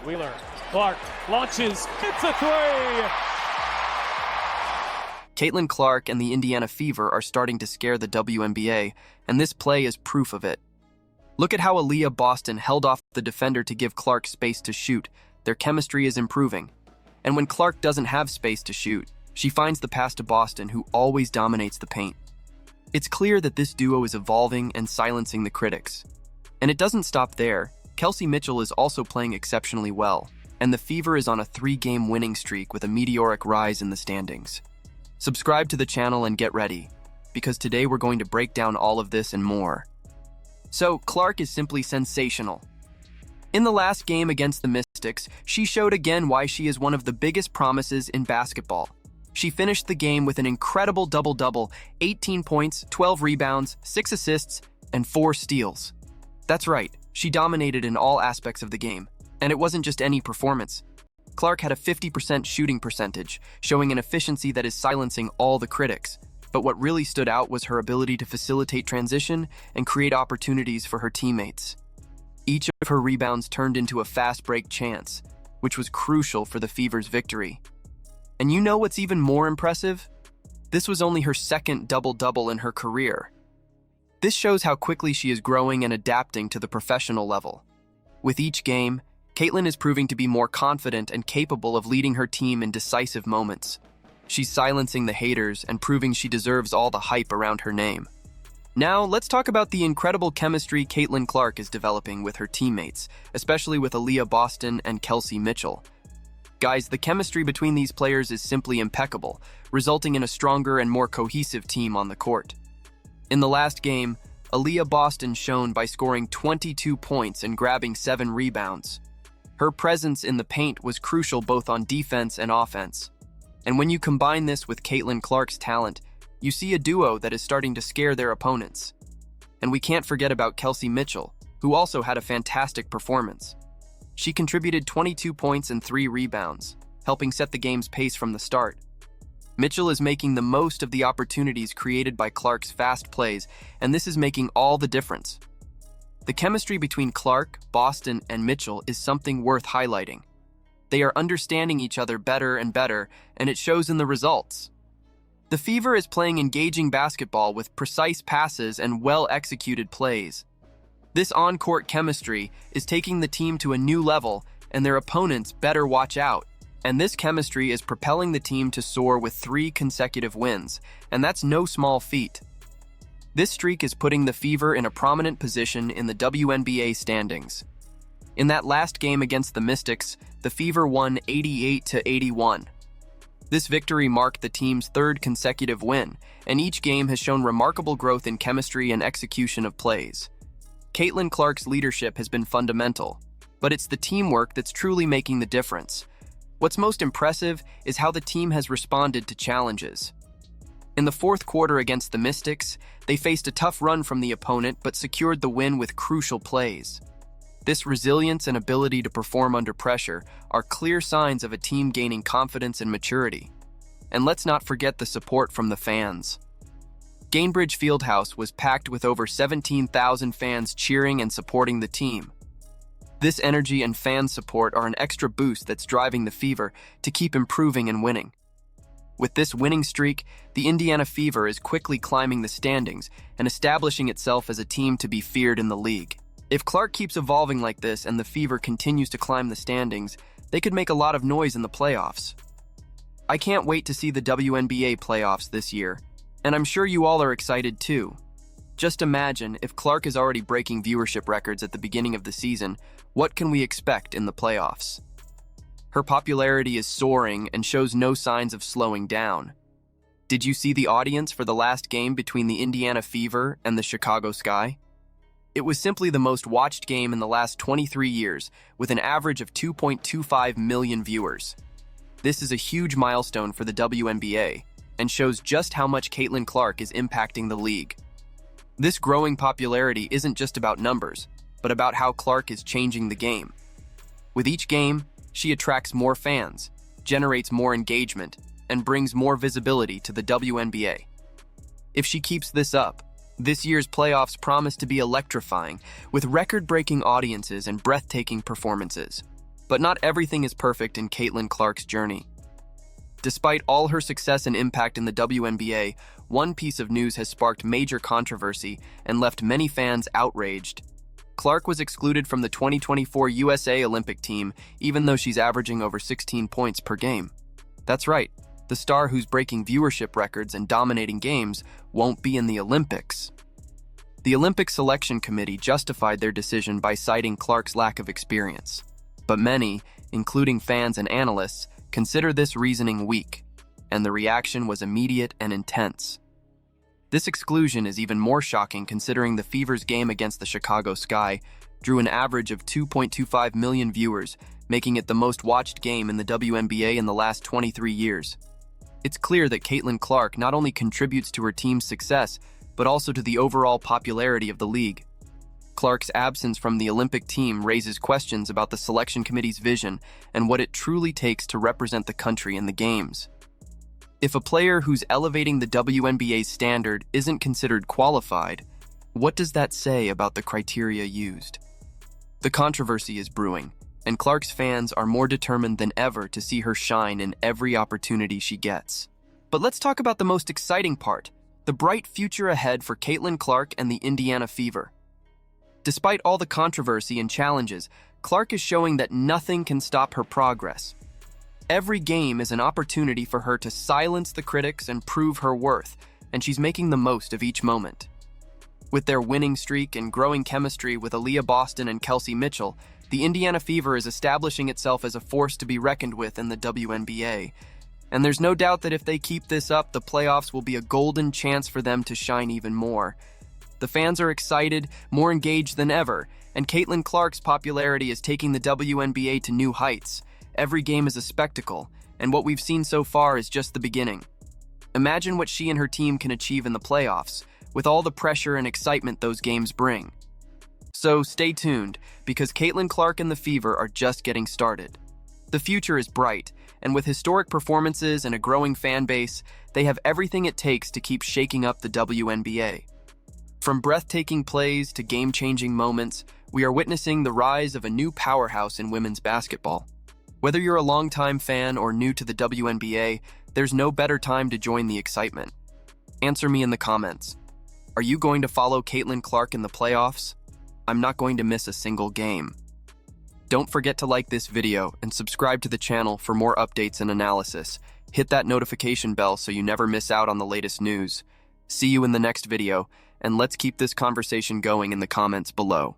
Wheeler, Clark launches, it's a three! Caitlin Clark and the Indiana Fever are starting to scare the WNBA, and this play is proof of it. Look at how Aliyah Boston held off the defender to give Clark space to shoot. Their chemistry is improving. And when Clark doesn't have space to shoot, she finds the pass to Boston, who always dominates the paint. It's clear that this duo is evolving and silencing the critics. And it doesn't stop there. Kelsey Mitchell is also playing exceptionally well, and the Fever is on a 3-game winning streak with a meteoric rise in the standings. Subscribe to the channel and get ready, because today we're going to break down all of this and more. So, Clark is simply sensational. In the last game against the Mystics, she showed again why she is one of the biggest promises in basketball. She finished the game with an incredible double-double, 18 points, 12 rebounds, 6 assists, and 4 steals. That's right, she dominated in all aspects of the game, and it wasn't just any performance. Clark had a 50% shooting percentage, showing an efficiency that is silencing all the critics. But what really stood out was her ability to facilitate transition and create opportunities for her teammates. Each of her rebounds turned into a fast break chance, which was crucial for the Fever's victory. And you know what's even more impressive? This was only her second double-double in her career. This shows how quickly she is growing and adapting to the professional level. With each game, Caitlin is proving to be more confident and capable of leading her team in decisive moments. She's silencing the haters and proving she deserves all the hype around her name. Now, let's talk about the incredible chemistry Caitlin Clark is developing with her teammates, especially with Aliyah Boston and Kelsey Mitchell. Guys, the chemistry between these players is simply impeccable, resulting in a stronger and more cohesive team on the court. In the last game, Aliyah Boston shone by scoring 22 points and grabbing 7 rebounds. Her presence in the paint was crucial both on defense and offense. And when you combine this with Caitlin Clark's talent, you see a duo that is starting to scare their opponents. And we can't forget about Kelsey Mitchell, who also had a fantastic performance. She contributed 22 points and 3 rebounds, helping set the game's pace from the start. Mitchell is making the most of the opportunities created by Clark's fast plays, and this is making all the difference. The chemistry between Clark, Boston, and Mitchell is something worth highlighting. They are understanding each other better and better, and it shows in the results. The Fever is playing engaging basketball with precise passes and well-executed plays. This on-court chemistry is taking the team to a new level, and their opponents better watch out. And this chemistry is propelling the team to soar with 3 consecutive wins, and that's no small feat. This streak is putting the Fever in a prominent position in the WNBA standings. In that last game against the Mystics, the Fever won 88-81. This victory marked the team's 3rd consecutive win, and each game has shown remarkable growth in chemistry and execution of plays. Caitlin Clark's leadership has been fundamental, but it's the teamwork that's truly making the difference. What's most impressive is how the team has responded to challenges. In the 4th quarter against the Mystics, they faced a tough run from the opponent but secured the win with crucial plays. This resilience and ability to perform under pressure are clear signs of a team gaining confidence and maturity. And let's not forget the support from the fans. Gainbridge Fieldhouse was packed with over 17,000 fans cheering and supporting the team. This energy and fan support are an extra boost that's driving the Fever to keep improving and winning. With this winning streak, the Indiana Fever is quickly climbing the standings and establishing itself as a team to be feared in the league. If Clark keeps evolving like this and the Fever continues to climb the standings, they could make a lot of noise in the playoffs. I can't wait to see the WNBA playoffs this year, and I'm sure you all are excited too. Just imagine, if Clark is already breaking viewership records at the beginning of the season, what can we expect in the playoffs? Her popularity is soaring and shows no signs of slowing down. Did you see the audience for the last game between the Indiana Fever and the Chicago Sky? It was simply the most watched game in the last 23 years, with an average of 2.25 million viewers. This is a huge milestone for the WNBA, and shows just how much Caitlin Clark is impacting the league. This growing popularity isn't just about numbers, but about how Clark is changing the game. With each game, she attracts more fans, generates more engagement, and brings more visibility to the WNBA. If she keeps this up, this year's playoffs promise to be electrifying, with record-breaking audiences and breathtaking performances. But not everything is perfect in Caitlin Clark's journey. Despite all her success and impact in the WNBA, one piece of news has sparked major controversy and left many fans outraged. Clark was excluded from the 2024 USA Olympic team, even though she's averaging over 16 points per game. That's right, the star who's breaking viewership records and dominating games won't be in the Olympics. The Olympic Selection Committee justified their decision by citing Clark's lack of experience. But many, including fans and analysts, consider this reasoning weak, and the reaction was immediate and intense. This exclusion is even more shocking considering the Fever's game against the Chicago Sky drew an average of 2.25 million viewers, making it the most watched game in the WNBA in the last 23 years. It's clear that Caitlin Clark not only contributes to her team's success, but also to the overall popularity of the league. Clark's absence from the Olympic team raises questions about the selection committee's vision and what it truly takes to represent the country in the games. If a player who's elevating the WNBA's standard isn't considered qualified, what does that say about the criteria used? The controversy is brewing, and Clark's fans are more determined than ever to see her shine in every opportunity she gets. But let's talk about the most exciting part, the bright future ahead for Caitlin Clark and the Indiana Fever. Despite all the controversy and challenges, Clark is showing that nothing can stop her progress. Every game is an opportunity for her to silence the critics and prove her worth, and she's making the most of each moment. With their winning streak and growing chemistry with Aliyah Boston and Kelsey Mitchell, the Indiana Fever is establishing itself as a force to be reckoned with in the WNBA. And there's no doubt that if they keep this up, the playoffs will be a golden chance for them to shine even more. The fans are excited, more engaged than ever, and Caitlin Clark's popularity is taking the WNBA to new heights. Every game is a spectacle, and what we've seen so far is just the beginning. Imagine what she and her team can achieve in the playoffs, with all the pressure and excitement those games bring. So stay tuned, because Caitlin Clark and the Fever are just getting started. The future is bright, and with historic performances and a growing fan base, they have everything it takes to keep shaking up the WNBA. From breathtaking plays to game-changing moments, we are witnessing the rise of a new powerhouse in women's basketball. Whether you're a longtime fan or new to the WNBA, there's no better time to join the excitement. Answer me in the comments. Are you going to follow Caitlin Clark in the playoffs? I'm not going to miss a single game. Don't forget to like this video and subscribe to the channel for more updates and analysis. Hit that notification bell so you never miss out on the latest news. See you in the next video, and let's keep this conversation going in the comments below.